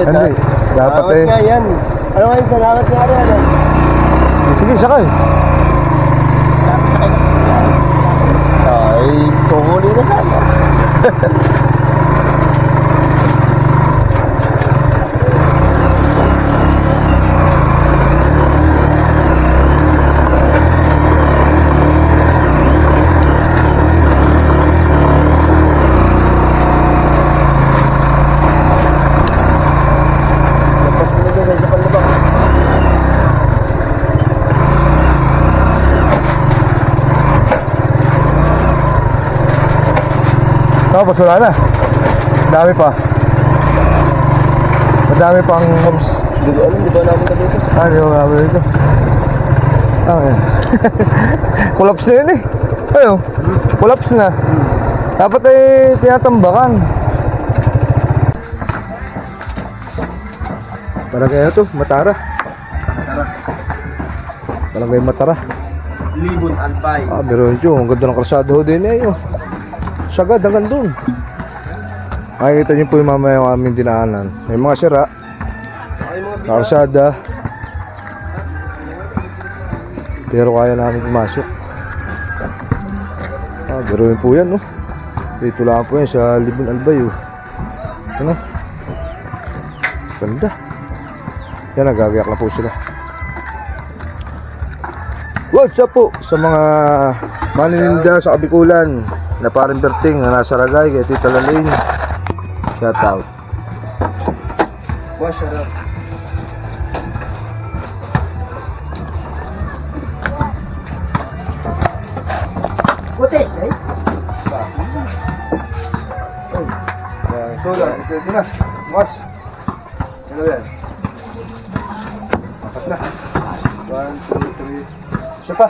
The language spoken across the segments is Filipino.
Hindi. Dapat eh. Nga yan. Ano nga yung salamat nga rin, ano? Sige, sakay. Sakay na. Ay, kuhuli na sana. Tapos wala na. Dami pa. Madami pang moms. Hindi ko alam, di ba namin na dito? Di ba namin dito? Ayan. Collapse na yun eh. Ayun. Collapse na. Dapat ay tinatambakan. Barangay na to, Matara. Barangay Matara. Libon Albay. Meron yun. Ang ganda ng kalsado din eh. Sagad hanggang dun. Makikita nyo po yung mamaya yung aming dinaanan. May mga sira, kalsada, pero kaya namin pumasok. Pero yun po yan, no? Dito lang po yan sa Libon Albay, ano? Ganda. Yan, nagagayak na po sila. What's up po sa mga manininda sa Kabikulan na parang Berting na nasa Ragay kay Tita Lalaine. Shout out. Shout out. Kutis, eh? Ito lang, ito na. Mas. Ano yan? Apat na. 1, 2, 3. Isa pa.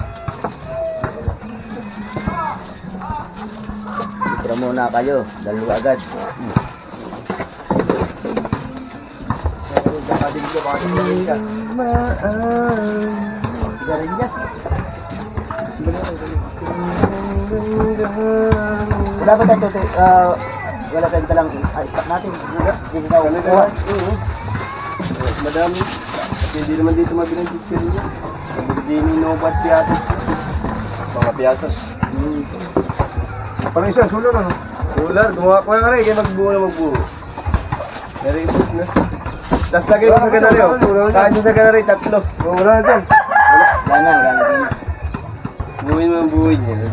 Tira muna kayo, dalawa agad. Wala ba tayo, wala tayong talang stop natin. Hindi na kukuha. Madami. Hindi naman dito mabilang picture niya. Hindi ninobat piyatos. Mga piyasos. Parang isa, sulo na, no? Ular, gumawa ko yung aray, kaya magbuo na magbuo. Very good na. Tapos lagay mo sa ganari, Kain sa ganari, 3. Wala na dyan. Wala na. Buuin mo ang buuin niya.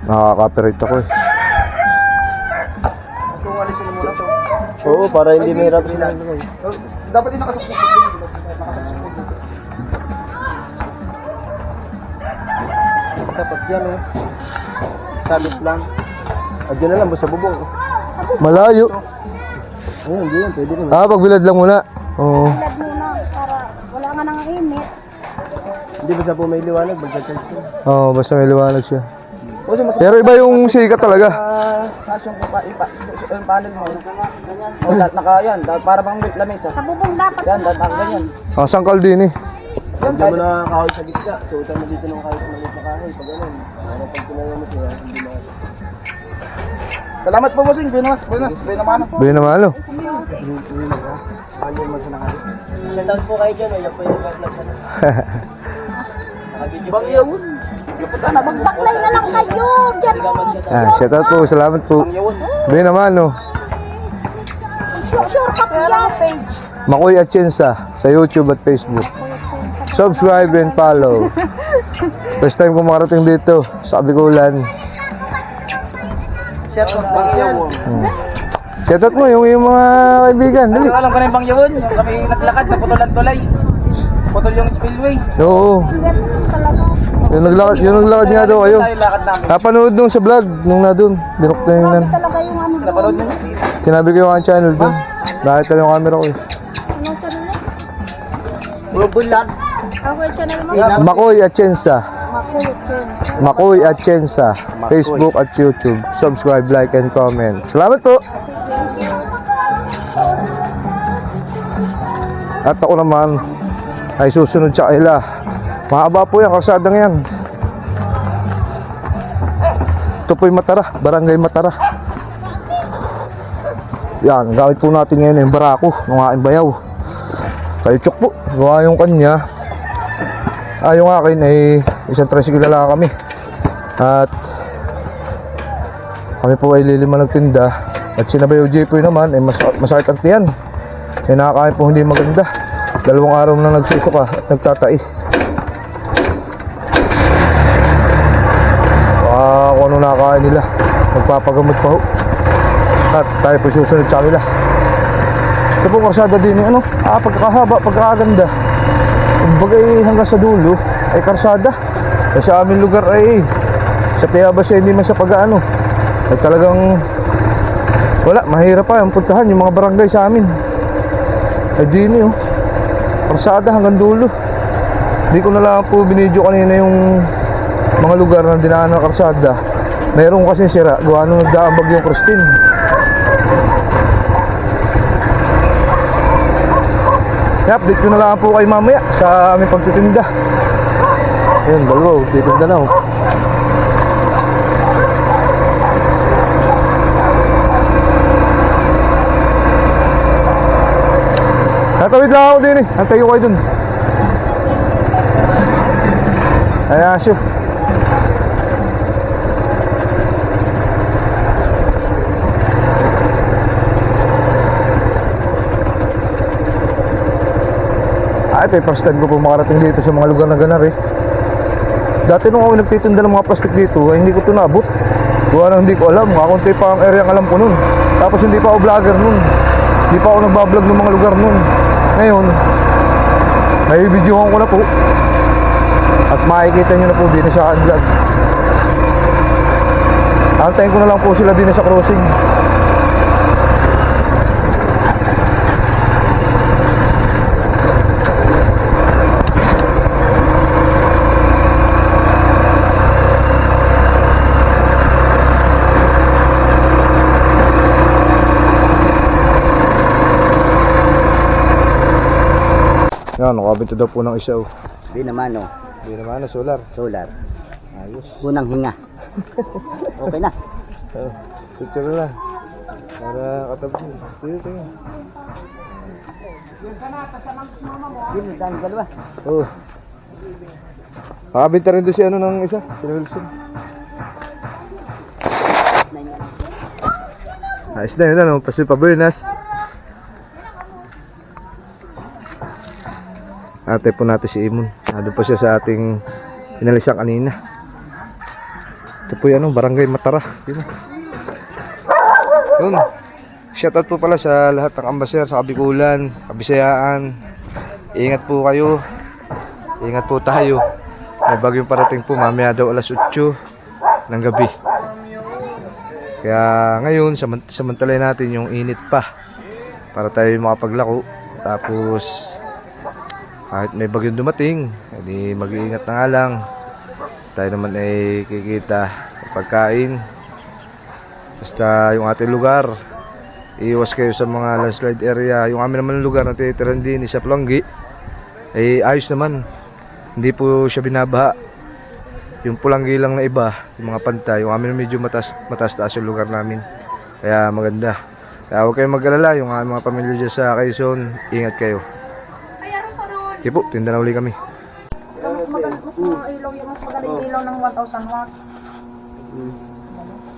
Nakaka-copyright ako eh. Kung alisin mo muna ito. Oo, para hindi may hirap sila. Dapat din nakasukpok. Dapat yan eh. Sabit lang. Diyan na lang, basta bubong. Malayo. Oo, hindi yan. Pwede rin. Pagbilad lang muna. Oo. Bilad muna para wala nga nang init. Hindi ba sa po may liwanag? Bagdagdag ko. Oo, basta may liwanag siya. Pero iba yung sikat talaga. Yung panel mo. Naka yan. Para bang lamesa. Sa bubong dapat. Yan, ganyan. Sangkal din eh. Yan, hindi mo na kahoy sa gitna. Suotan mo dito ng kahit maliit na kahoy. Pag ganun. Para pag tinayo mo siya, hindi na. Salamat po, bossing. Binas. Binamano. Binamalo. Ayaw mo siya na kahoy. Shoutout po kayo dyan. Ayaw po yung vlog na. Bangyawon. Magbaklay na lang kayo. Diyan o. Shout out po, salamat po. Binamalo. Sure ka po yan. Page. Makoy Atienza sa YouTube at Facebook. Subscribe and follow. First time ko makarating dito sa Kabikulan. Shoutout Bangyawon. Shout out mo yung mga kaibigan. Dali. Alam ko na yung Bangyawon. Kami naglakad na putulan-tulay. Putol yung spillway. Oo. Yung naglakad nga daw kayo. Napanood nung sa vlog nung na dun. Binok na yung nan. Talaga yung ano. Napanood mo? Sinabi ko yung aking channel dun. Nakita yung camera ko eh. Anong channel na? Bubulag. Ako yung channel mo. Makoy Atienza. Makulit. Makoy Atienza. Facebook at YouTube. Subscribe, like, and comment. Salamat po! At ako naman ay susunod sa kanila. Mahaba po yan, kalsadang yan. Ito po'y Matara, Barangay Matara. Yan, gamit po natin ngayon yung barako ng aking bayaw. Kayo Chok po, gawa yung kanya. Yung akin ay isang tricycle lang kami. At kami po ay lilima nagtinda. At si Nabayaw Jepoy naman ay masakit ang tiyan. Ay nakakain po hindi maganda. 2 araw na nagsusuka at nagtatai. Kung ano nakakain nila, magpapagamot pa ho. At tayo po susunod sa kanila. Ito po karsada din ano, pagkakahaba, pagkakaganda. Kumbaga hanggang sa dulo ay karsada. Kasi sa aming lugar ay sa Tayabas ay hindi man sa pag-ano. Ay talagang wala, mahirap pa yung puntahan yung mga barangay sa amin. Ay din karsada hanggang dulo. Hindi ko na lang po binidyo kanina yung mga lugar na dinaan ng karsada. Meron kasi sira, gawa nung nagdaambag yung Christine. I-update ko na lang po kayo mamaya sa aming pagtitinda. Ayun, dalawa, titinda na Natawid lang ako din antay ko kayo dun. Ayan, Asyo. Ito first time ko po makarating dito sa mga lugar na ganar Dati nung ako nagtitinda ng mga plastic dito ay hindi ko ito naabot. Gawa na hindi ko alam, kakunti pa ang area ang alam ko nun. Tapos hindi pa ako vlogger nun. Hindi pa ako nagbablog ng mga lugar nun. Ngayon may videohan ko na po. At makikita nyo na po din sa akin vlog. Antayin ko na lang po sila din sa crossing. Yan, nakabinto daw po ng isa Di naman Hindi naman solar. solar. Ayos. Unang hinga. Okay na. Picture na lang. Para katabi. Tingnan. Yun, dahil dalawa. Nakabinto rin doon si ano ng isa. Si Wilson. Ayos na yun Pasoy pa Bernas. Ate po natin si Imon. Nandun pa siya sa ating inalisan kanina. Ito po yan Barangay Matara. Yun. Shoutout po pala sa lahat ng ambasador sa Kabikulan, Kabisayaan. Ingat po kayo. Ingat po tayo. May bagyong parating po mamaya daw alas 8 ng gabi. Kaya ngayon samantalay natin yung init pa para tayo makapaglako. Tapos kahit may bagyong dumating, hindi mag-iingat na nga lang. Tayo naman ay kikita sa pagkain. Basta yung ating lugar, iwas kayo sa mga landslide area. Yung amin naman lugar na titiran din sa Pulangi ay ayos naman. Hindi po siya binabaha. Yung Pulangi lang na iba, yung mga pantay. Yung amin medyo mataas-taas yung lugar namin. Kaya maganda. Kaya huwag kayong mag-alala. Yung mga pamilya dyan sa Quezon, ingat kayo. Okay po, tinda na uli kami. Mas magaling ilaw ng 1,000 watts.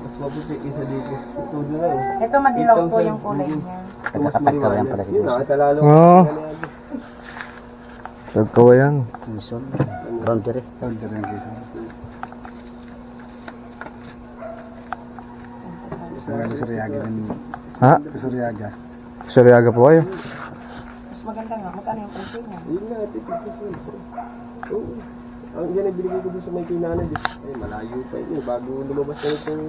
Mas mabuti kaysa dito. Ito na Ito madilaw po yung kulay niya. Nagkakatagkaw yan pala Yun, siguro. nakatalalo. Nagkawayan. Minsan, boundary. Ha? Suryaga po kayo. Mas maganda nga. Magkano yung presyo niya? Yun na, oo. Ang yan ay binigay ko doon sa may kinanay. Ay, malayo pa yun. Bago lumabas na itong...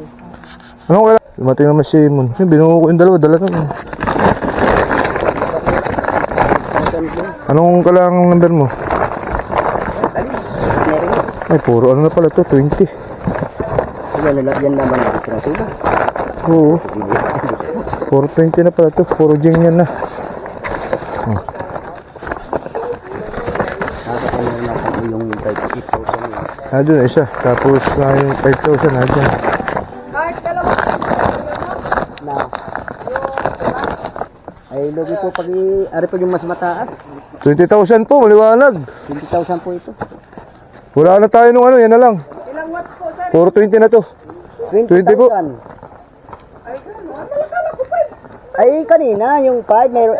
Anong kailangan? Dumating naman si Imon. Binuho ko yung dalawa. Dala na. Anong kailangan number mo? Ay, puro ano na pala to, 20. Yan naman ang itirang suga. Oo. Puro 20 na pala to. Puro jing yan na. Nakakatayo natin yung 58,000. Doon isa. Tapos yung 5,000 na dyan. Kahit dalawa. Na, Ay, lugi po pag ari pag yung mas mataas. 20,000 po, maliwanag. 20,000 po ito. Wala na tayo nung ano, yan na lang. Puro 20 na to. 20 po. 20,000. Ay, kanina, yung 5, mayroon,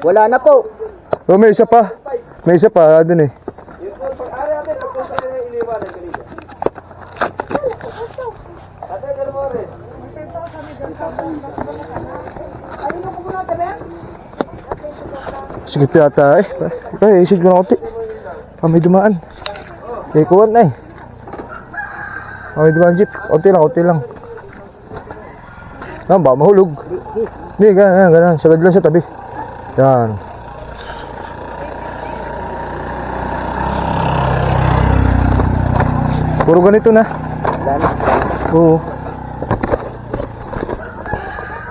wala na po. Oh, may isa pa. May isa pa, dun eh. Yung pag-ari ate, pagpunta rin yung iliwanag kanina. Ate, gano'n mo rin. Sige yata eh. Ay, isid mo na konti. May dumaan. Eh, kuwan na eh. May dumaan jeep. Konti lang. Ba, mahulog. Hindi, ganyan. Sagad lang sa tabi. Yan. Puro ganito na. Wala na. Oo.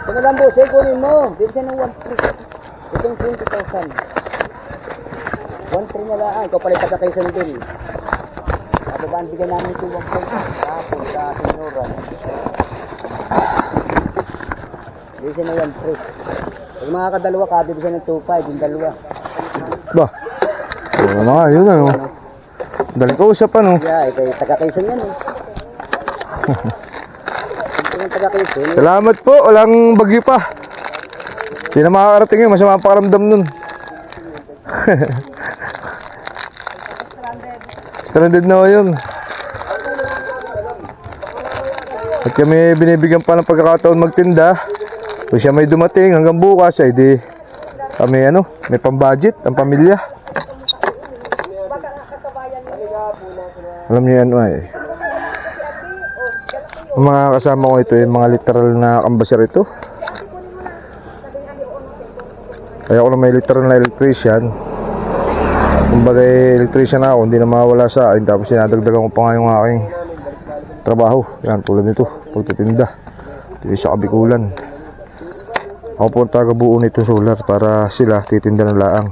Kung alam mo, kunin mo. Bigyan ng 1,300. Itong 20,000. 1,300 na lang. Ikaw pala pagkakaisan din. Babaan bigyan namin ito 1,500. Tapos sa senyoran. Bigyan ng 1,300. Pag mga kadalawa ka, bigyan ng 2,500. Yung dalawa. Ba. Wala na nga, yun ano. Dali ko usap ano. Yeah, ito yung taga-Quezon yan eh. Ito yung taga-Quezon. Salamat po, walang bagyo pa. Hindi na makakarating yun, masama ang pakaramdam nun. Stranded na yun. At kami binibigyan pa ng pagkakataon magtinda. Kung siya may dumating hanggang bukas, ay di kami may pambudget ang pamilya. Alam niyo yan ay. Ang mga kasama ko ito, yung mga literal na kambasir ito. Kaya ako na may literal na electrician. Kumbaga electrician ako, hindi na mawala sa akin. Tapos sinadagdagan ko pa nga yung aking trabaho. Yan, tulad nito, pagtitinda dito sa Kabikulan. Ako po ang taga-buo nito solar para sila titinda ng laang.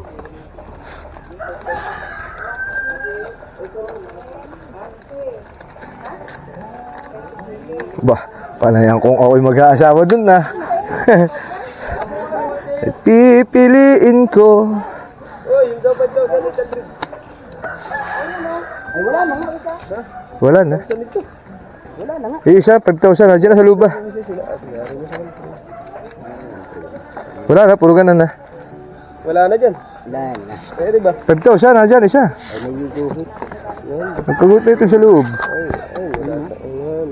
Bah, panayan kung ako'y mag-aasawa dun na. Pipiliin ko. Oh, yung daw 5,000 Ay, wala na nga. Wala na. Wala na nga. Isa, 5,000 nandiyan na sa luba. Wala na, puro ganun na. Wala na dyan. Wala na. Pwede ba? 5,000 nandiyan, isa. Ay, may yuguhit. Nagkagut na ito sa loob. Ay, wala na. Ayan.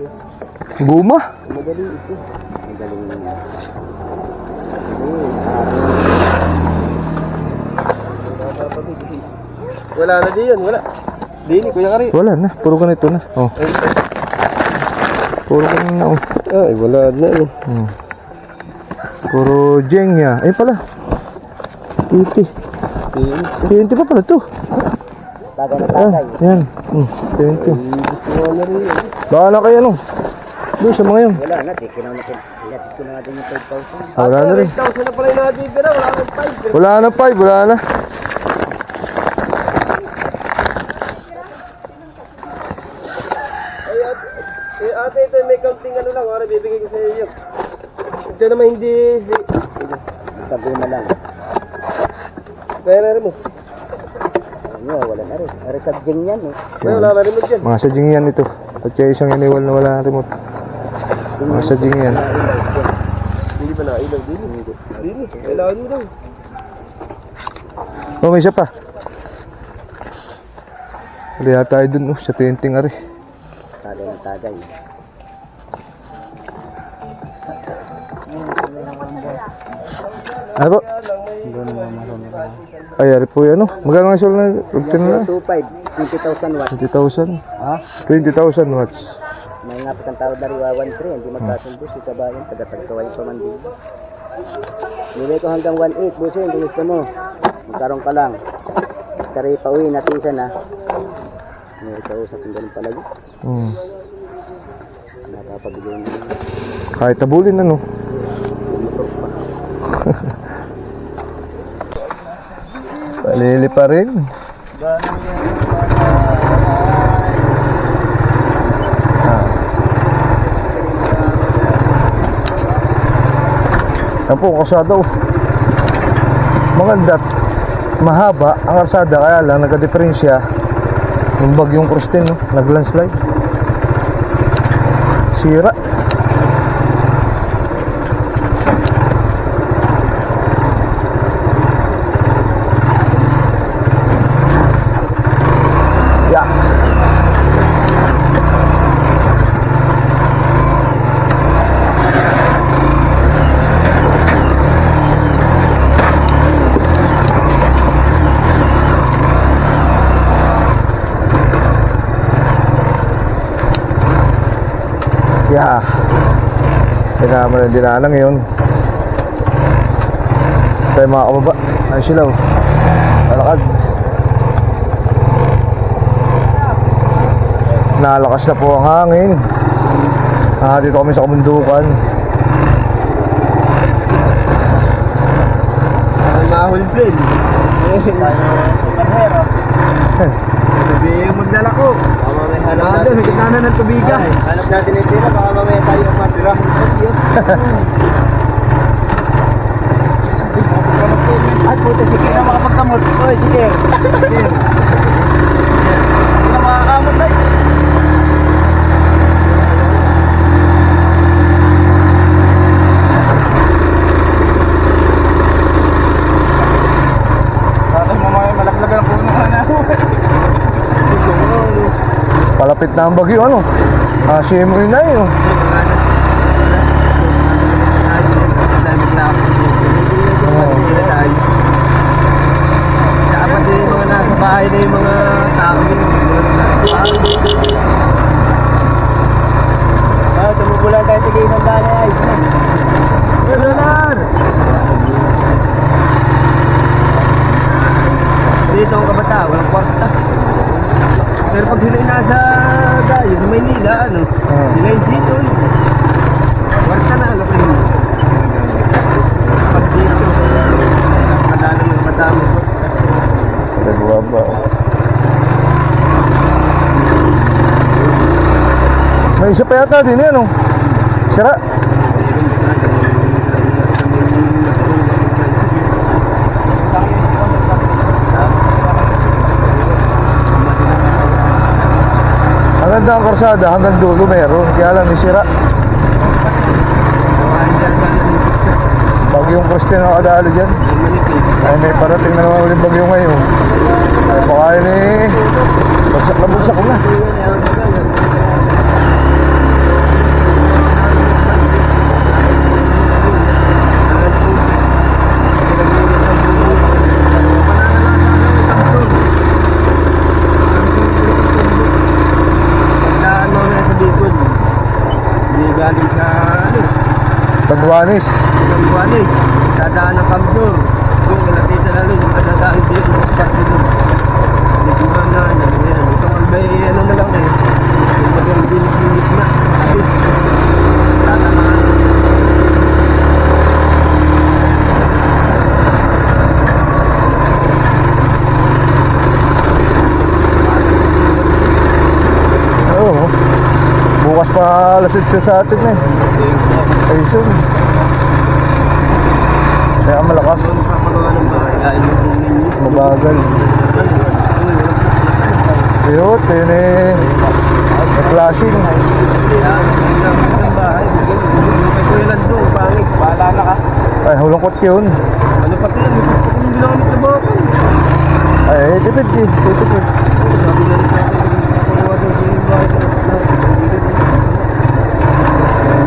Guma. Madali ito. Magaling na. Wala na di yan, wala. Dini, kuya Kari. Wala na, puro ganito na. Oh. Puro ganito na. Oh. Ay, wala na. Puro jengya. Ay pala. 20. 20 pa pala to. Bagay na Ah, bagay. yan. 20. Gusto mo na rin yan. Bahala kayo doon sa mga yun. Wala na. Di kinaw natin yung 5,000. Wala na rin. 8,000 na pala yung nakatitira, wala nang 5. Wala na 5, wala na. Ay, ate, ito may counting lang, wala bibigay ko sa iyo. Ito naman hindi... Sabi na lang. Kaya na rin mo. Ano, wala na rin. Ari sa gym yan eh. Kaya wala na rin mo dyan. Mga sadyng yan ito. At kaya isang iniwal na wala ng remote. Mga sadyng yan. Hindi ba nailaw din? Hindi. Kailangan mo daw. Oh, may isa pa. Kaya tayo dun sa tenting ari. Tagay na tagay. Ano po? Ay, ari po yan. Magkano nga sila na? 2,500. 20,000 watts. 20,000. Ha? 20,000 watts. May ngapit ang tawad na riwa 1,300. Hindi magkasundo si kabayan. Taga-tagkaway pa man din. Nilay ko hanggang 1,800. Busin, kung gusto mo. Magkaroon ka lang. Kari pa uwi natin isa na. May kausap yung ganun palagi. Nakapabigay mo. Kahit tabulin ano. Motor pa. Palili pa rin. Yan po, kasada oh. maganda at mahaba ang arsada, kaya lang nagka-diferensya yung bagyong Kristen, no? Nag-landslide, sira. Yeah. Yeah. Kaya naman ang dinaanan ngayon. Tayo mga kababa. Ayun sila, oh. Malakad. Nalakas na po ang hangin. Dito kami sa kabundukan. Mahul din. Superhero. Sabi yung maglalako. Nandun, sa gitna na ng tubigan. Hanap natin yung tira, baka mamaya tayo matira. At puto, sige na makapagkamot. Oy, sige. Sige na makakamot tayo. Tapos mamaya malaglagan ang puno na. Palapit na ang bagyo, ano? Simoy na yun, oh. Dapat din yung mga nasa bahay na yung mga tao. Tumubulan tayo tigay ng dana. Dolar! Dito ang kabata, walang kwarta. Pero pag sila yung nasa dayo, sa Maynila, ano? Sila yung dito, kwarta na, alam ko yun. Pag dito, kadalo yung madami ko. Nagwaba. May isa pa yata din yan, oh. Sira. Ang ganda ang karsada, hanggang dulo meron. Kaya lang may sira. Bagyong Kristen ang kadalo dyan. Ay may parating na naman ulit bagyo ngayon. Ay baka yun eh, bagsak na bagsak na. Tagwanis. Tagwanis. Dadaan ng Kamsur. Yung kinatita na rin. Yung kadadaan dito. Yung spot dito. Medyo na. Ito may ano na lang eh. Yung magandang bilis na. Tapos. Tatamaan. Oo. Bukas pa alas 8 sa atin na eh. Ay soon. Kaya malakas. Mabagal. Yun, yun eh. Flashing. Ay, hulungkot yun. Ano pati yan? Hindi lang kami sa bakal. Ay, tipid eh. Tipid. Sabi na rin sa akin.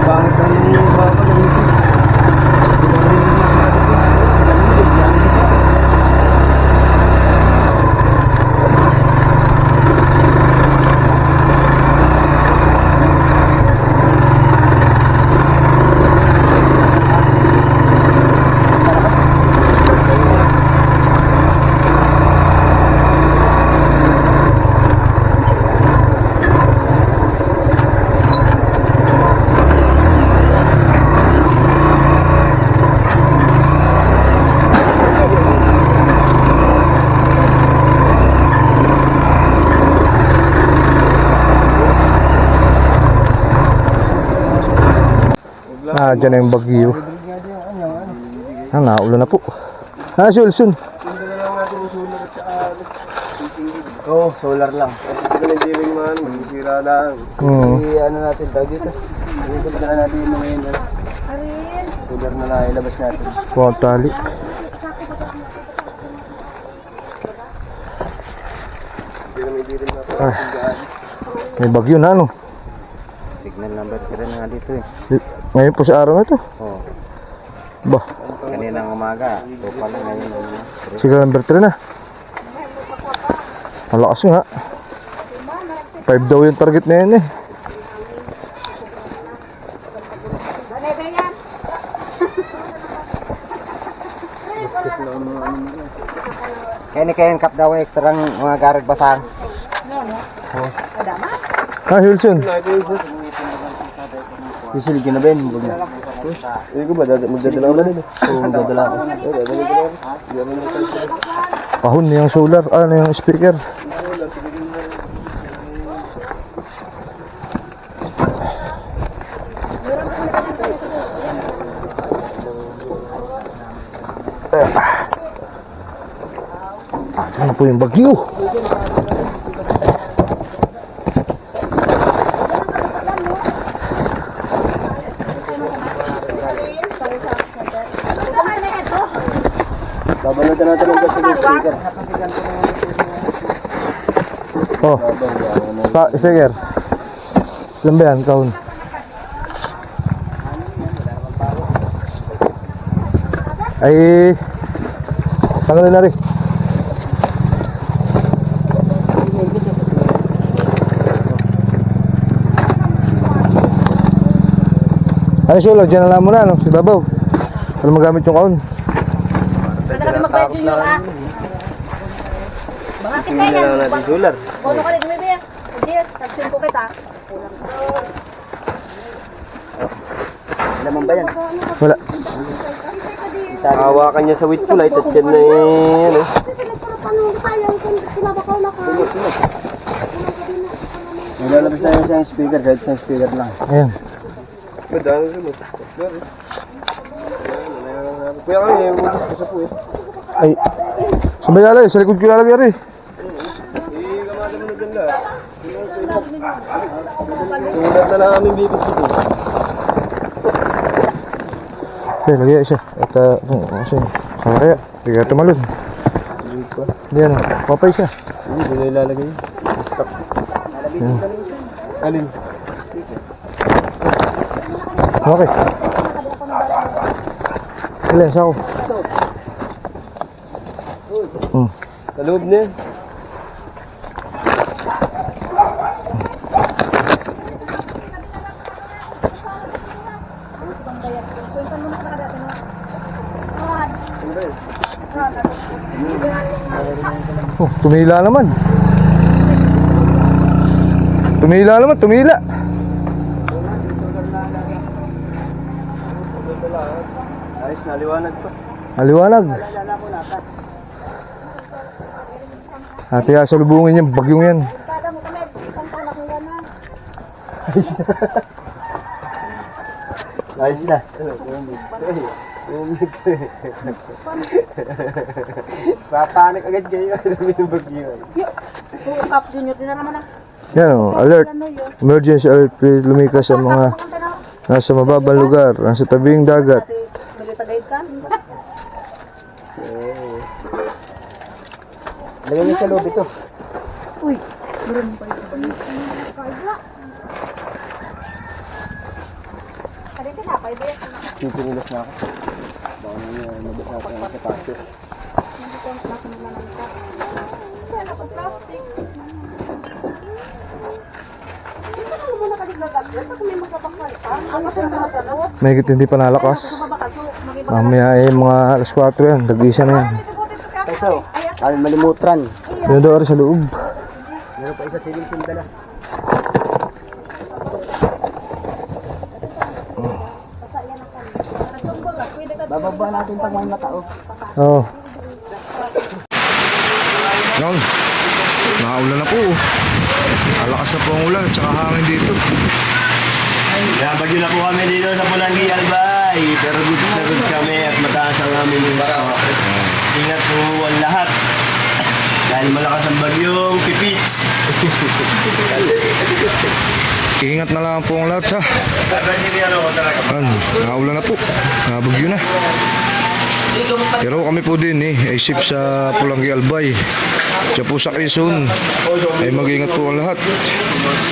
Pangit na yung bakal. Dyan na yung bagyo. Naulan na po. Ah, si Wilson. Hindi na lang natin yung solar at saka Oo, solar lang. Kasi hindi rin man, masisira lang. Oo. Ano natin, tawag dito. Ikot na natin yung mga yun. Solar na lang, ilabas natin. Kuha ang tali. Hindi rin natin. Ah, may bagyo na ano. Signal number 3 na nga dito eh. Ngayon po sa araw na ito. Oo. Bah, Kaninang umaga. Ito pala ngayon. siga number 3 na. Malakas nga. 5 daw yung target na yan eh. Kaya ni kayan kap daw extra ng mga garag basang. Ah, Wilson. Sisilig ka na ba yun? Hindi ko ba, magdadala ka ba nila? Oo, magdadala ako. Pahon yung solar. Ano yung speaker. Ano po yung bagyo? Babalutan natin ang gas sa speaker. Oh, speaker. Ilan ba yan, kahon? Ay, tanggalin na rin. Ay, solar, dyan na lang muna, no? Si Babaw. Para magamit yung kahon. Wala kami magbayad yun yung Bakit Hindi na lang natin solar. Bono ka rin bebe. Hindi, sabihin ko kita. Alam mo ba yan? Wala. Hawakan niya sa with ko light at yan na yun. Nilalabas na yun sa speaker, kahit sa speaker lang. Ayan. Madami rin mo. Kuya kami, ulis ko sa po eh. Ay, sabay lalay, sa likod ko lalagay rin. Gamada mo na dyan lahat. Sulat na lang aming bibig ko. Okay, lagay siya. At, kasi, kaya, hindi ka tumalon. Hindi ano, papay siya. Hindi na ilalagay. Stop. Ayan. Alin? Okay. Ilan, sa ako. Sa loob na yan. Oh, tumila naman. Tumila naman, tumila. Ayos, naliwanag pa. Maliwanag. Ate, salubungin yung bagyong yan. Ayos na. Papanik agad kayo. Alam yung bagyo. Kap Junior din na naman ang Yan o, alert. Emergency alert. Lumikas sa mga nasa mababang lugar, nasa tabing dagat. Nagitagayad ka. Lagyan niyo sa loob ito. Uy, meron pa ito. Kaya ka na, pwede. Titinilas na ako. Baka naman mabas natin ang sa pasyo. Hindi ko ang plastic na naman ka. Wala ko plastic. Ito na muna kadiglagat. Ito kung may magpapakal pa. Ang kasi nakasagot. Mahigit hindi pa nalakas. Mamaya ay mga alas 4 yan. Dag-isa na yan. Peso. Kami malimutran. Yan daw sa loob. Meron pa isa siling sindala. Bababa natin pag may matao. Oo. Yan. Nakaulan na po. Malakas na po ang ulan at saka hangin dito. Bagyo na po kami dito sa Pulangi, Alba. July, pero goods na goods kami at mataas ang aming gusto. Ingat po ang lahat. Dahil malakas ang bagyong pipits. Ingat na lang po ang lahat ha. Nakaulan na po. Nabagyo na. Pero kami po din ay safe sa Pulangi Albay. Siya po sa Quezon ay mag-ingat po ang lahat.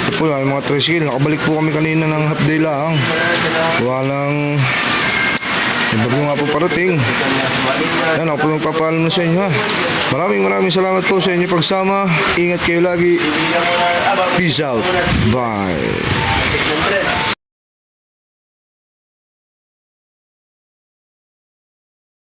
Ito po yung mga tricycle. Nakabalik po kami kanina ng half day lang. Walang bagyo nga po parating. Yan ako po magpapaalam na sa inyo ha. Maraming salamat po sa inyo pagsama. Ingat kayo lagi. Peace out. Bye.